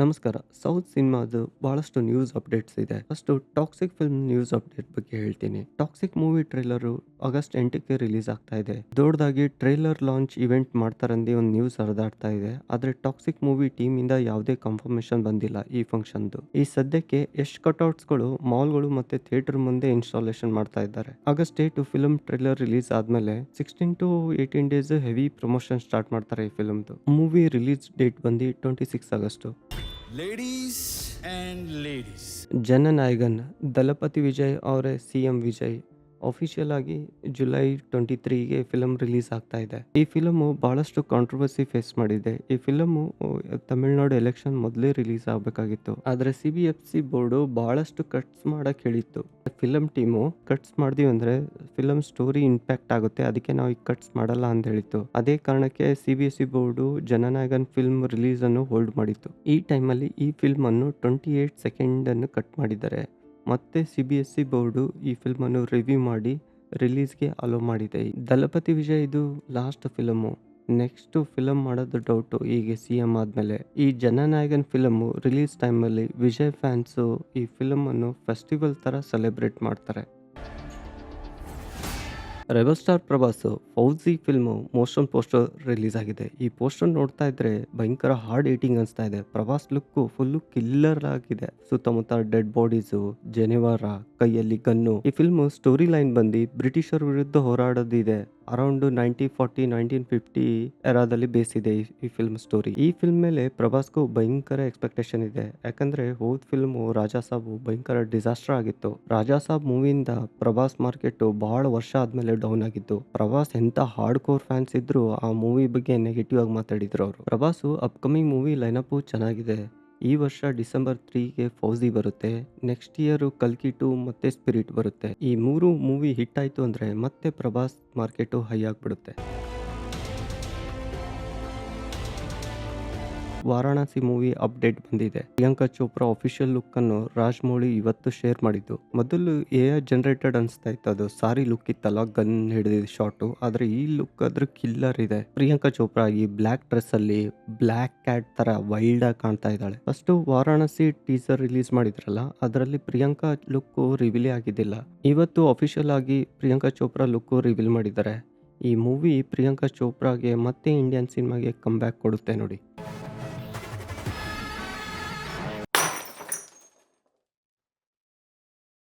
ನಮಸ್ಕಾರ. ಸೌತ್ ಸಿನಿಮಾದು ಬಹಳಷ್ಟು ನ್ಯೂಸ್ ಅಪ್ಡೇಟ್ಸ್ ಇದೆ. First Toxic film news update ಬಗ್ಗೆ ಹೇಳ್ತೀನಿ. ಟಾಕ್ಸಿಕ್ ಮೂವಿ ಟ್ರೈಲರು ಆಗಸ್ಟ್ 8ಕ್ಕೆ ರಿಲೀಸ್ ಆಗ್ತಾ ಇದೆ. ದೊಡ್ಡದಾಗಿ ಟ್ರೈಲರ್ ಲಾಂಚ್ ಇವೆಂಟ್ ಮಾಡ್ತಾರಂದು ಒಂದು ನ್ಯೂಸ್ ಹರಿದಾಡ್ತಾ ಇದೆ. ಆದ್ರೆ ಟಾಕ್ಸಿಕ್ ಮೂವಿ ಟೀಮ್ ಇಂದ ಯಾವುದೇ ಕನ್ಫರ್ಮೇಷನ್ ಬಂದಿಲ್ಲ ಈ ಫಂಕ್ಷನ್ದು. ಈ ಸದ್ಯಕ್ಕೆ ಯಶ್ ಕಟೌಟ್ಸ್ಗಳು ಮಾಲ್ಗಳು ಮತ್ತೆ ಥಿಯೇಟರ್ ಮುಂದೆ ಇನ್ಸ್ಟಾಲೇಷನ್ ಮಾಡ್ತಾ ಇದ್ದಾರೆ. ಆಗಸ್ಟ್ 8 ಫಿಲ್ಮ್ ಟ್ರೈಲರ್ ರಿಲೀಸ್ ಆದ್ಮೇಲೆ 16 to 18 days heavy promotion start ಮಾಡ್ತಾರೆ ಈ ಫಿಲ್ಮ್ದು. ಮೂವಿ ರಿಲೀಸ್ ಡೇಟ್ ಬಂದು 26 August. Ladies and ladies Jananayagan Thalapathy Vijay ಅವರೇ ಸಿಎಂ ವಿಜಯ್ ಅಫಿಷಿಯಲ್ ಆಗಿ ಜುಲೈ 23ಗೆ ಫಿಲಮ್ ರಿಲೀಸ್ ಆಗ್ತಾ ಇದೆ. ಈ ಫಿಲಮ್ ಬಹಳಷ್ಟು ಕಾಂಟ್ರವರ್ಸಿ ಫೇಸ್ ಮಾಡಿದೆ. ಈ ಫಿಲಮ್ ತಮಿಳುನಾಡು ಎಲೆಕ್ಷನ್ ಮೊದಲೇ ರಿಲೀಸ್ ಆಗಬೇಕಾಗಿತ್ತು. ಆದ್ರೆ CBFC ಬೋರ್ಡು ಬಹಳಷ್ಟು ಕಟ್ಸ್ ಮಾಡಕ್ ಹೇಳಿತ್ತು. ಫಿಲಮ್ ಟೀಮು ಕಟ್ಸ್ ಮಾಡಿದ್ವಿ ಅಂದ್ರೆ ಫಿಲಮ್ ಸ್ಟೋರಿ ಇಂಪ್ಯಾಕ್ಟ್ ಆಗುತ್ತೆ, ಅದಕ್ಕೆ ನಾವು ಈಗ ಕಟ್ಸ್ ಮಾಡಲ್ಲ ಅಂತ ಹೇಳಿತ್ತು. ಅದೇ ಕಾರಣಕ್ಕೆ CBSE ಬೋರ್ಡು ಜನನಾಯಗನ್ ಫಿಲ್ಮ್ ರಿಲೀಸ್ ಅನ್ನು ಹೋಲ್ಡ್ ಮಾಡಿತ್ತು. ಈ ಟೈಮಲ್ಲಿ ಈ ಫಿಲ್ಮ್ ಅನ್ನು 28 ಸೆಕೆಂಡ್ ಅನ್ನು ಕಟ್ ಮಾಡಿದ್ದಾರೆ. ಮತ್ತೆ CBSE ಬೋರ್ಡು ಈ ಫಿಲ್ಮ್ ಅನ್ನು ರಿವ್ಯೂ ಮಾಡಿ ರಿಲೀಸ್ಗೆ ಅಲೋ ಮಾಡಿದೆ. ದಳಪತಿ ವಿಜಯ್ ಇದು ಲಾಸ್ಟ್ ಫಿಲಮು. ನೆಕ್ಸ್ಟ್ ಫಿಲಮ್ ಮಾಡೋದು ಡೌಟು ಈಗ CM ಆದ್ಮೇಲೆ. ಈ ಜನನಾಯಗನ್ ಫಿಲಮ್ ರಿಲೀಸ್ ಟೈಮಲ್ಲಿ ವಿಜಯ್ ಫ್ಯಾನ್ಸು ಈ ಫಿಲಮ್ ಅನ್ನು ಫೆಸ್ಟಿವಲ್ ತರ ಸೆಲೆಬ್ರೇಟ್ ಮಾಡ್ತಾರೆ. Rebel star Prabhas Fauji film motion poster release ಆಗಿದೆ. ಈ ಪೋಸ್ಟರ್ ನೋಡ್ತಾ ಇದ್ರೆ ಭಯಂಕರ ಹಾರ್ಡ್ ಏಟಿಂಗ್ ಅನಿಸ್ತಾ ಇದೆ. ಪ್ರಭಾಸ್ ಲುಕ್ ಫುಲ್ ಕಿಲ್ಲರ್ ಆಗಿದೆ. ಸುತ್ತಮುತ್ತ ಡೆಡ್ ಬಾಡೀಸು, ಜನಿವಾರ, ಕೈಯಲ್ಲಿ ಗನ್ನು. ಈ ಫಿಲ್ಮ್ ಸ್ಟೋರಿ ಲೈನ್ ಬಂದು ಬ್ರಿಟಿಷರ್ ವಿರುದ್ಧ ಹೋರಾಡೋದಿದೆ. ಅರೌಂಡ್ 1940 1950 ಎರಾದಲ್ಲಿ ಬೇಸಿದೆ ಈ ಫಿಲ್ಮ್ ಸ್ಟೋರಿ. ಈ ಫಿಲ್ಮ್ ಮೇಲೆ ಪ್ರಭಾಸ್ಗೂ ಭಯಂಕರ ಎಕ್ಸ್ಪೆಕ್ಟೇಷನ್ ಇದೆ. ಯಾಕಂದ್ರೆ ಹೋದ್ ಫಿಲ್ಮ್ ರಾಜಾ ಸಾಬ್ ಭಯಂಕರ ಡಿಸಾಸ್ಟರ್ ಆಗಿತ್ತು. ರಾಜಾ ಸಾಬ್ ಮೂವಿಯಿಂದ ಪ್ರಭಾಸ್ ಮಾರ್ಕೆಟ್ ಬಹಳ ವರ್ಷ ಆದ್ಮೇಲೆ ಡೌನ್ ಆಗಿತ್ತು. ಪ್ರಭಾಸ್ ಎಂತ ಹಾರ್ಡ್ ಕೋರ್ ಫ್ಯಾನ್ಸ್ ಇದ್ರು ಆ ಮೂವಿ ಬಗ್ಗೆ ನೆಗೆಟಿವ್ ಆಗಿ ಮಾತಾಡಿದ್ರು ಅವರು. ಪ್ರಭಾಸ್ ಅಪ್ಕಮಿಂಗ್ ಮೂವಿ ಲೈನಪ್ ಚೆನ್ನಾಗಿದೆ. ಈ ವರ್ಷ ಡಿಸೆಂಬರ್ 3ಗೆ ಫೌಜಿ ಬರುತ್ತೆ. ನೆಕ್ಸ್ಟ್ ಇಯರ್ ಕಲ್ಕಿ 2 ಮತ್ತೆ ಸ್ಪಿರಿಟ್ ಬರುತ್ತೆ. ಈ 3 ಮೂವಿ ಹಿಟ್ ಆಯ್ತು ಅಂದ್ರೆ ಮತ್ತೆ ಪ್ರಭಾಸ್ ಮಾರ್ಕೆಟು ಹೈ ಆಗ್ಬಿಡುತ್ತೆ. ವಾರಾಣಸಿ ಮೂವಿ ಅಪ್ಡೇಟ್ ಬಂದಿದೆ. ಪ್ರಿಯಾಂಕಾ ಚೋಪ್ರಾ ಅಫಿಷಿಯಲ್ ಲುಕ್ ಅನ್ನು ರಾಜಮೌಳಿ ಇವತ್ತು ಶೇರ್ ಮಾಡಿದ್ದು. ಮೊದಲು AI ಜನರೇಟೆಡ್ ಅನ್ಸ್ತಾ ಇತ್ತು, ಅದು ಸಾರಿ ಲುಕ್ ಇತ್ತಲ್ಲ, ಗನ್ ಹಿಡಿದಿದ್ದ ಶಾಟು. ಆದ್ರೆ ಈ ಲುಕ್ ಅದ್ರ ಕಿಲ್ಲರ್ ಇದೆ. ಪ್ರಿಯಾಂಕಾ ಚೋಪ್ರಾ ಈ ಬ್ಲ್ಯಾಕ್ ಡ್ರೆಸ್ ಅಲ್ಲಿ ಬ್ಲ್ಯಾಕ್ ಕ್ಯಾಟ್ ತರ ವೈಲ್ಡ್ ಆಗಿ ಕಾಣ್ತಾ ಇದ್ದಾಳೆ. ಫಸ್ಟ್ ವಾರಾಣಸಿ ಟೀಸರ್ ರಿಲೀಸ್ ಮಾಡಿದ್ರಲ್ಲ, ಅದರಲ್ಲಿ ಪ್ರಿಯಾಂಕಾ ಲುಕ್ ರಿವೀಲ್ ಆಗಿದ್ದಿಲ್ಲ. ಇವತ್ತು ಅಫಿಷಿಯಲ್ ಆಗಿ ಪ್ರಿಯಾಂಕಾ ಚೋಪ್ರಾ ಲುಕ್ ರಿವೀಲ್ ಮಾಡಿದ್ದಾರೆ. ಈ ಮೂವಿ ಪ್ರಿಯಾಂಕಾ ಚೋಪ್ರಾಗೆ ಮತ್ತೆ ಇಂಡಿಯನ್ ಸಿನಿಮಾಗೆ ಕಮ್ ಬ್ಯಾಕ್ ಕೊಡುತ್ತೆ ನೋಡಿ.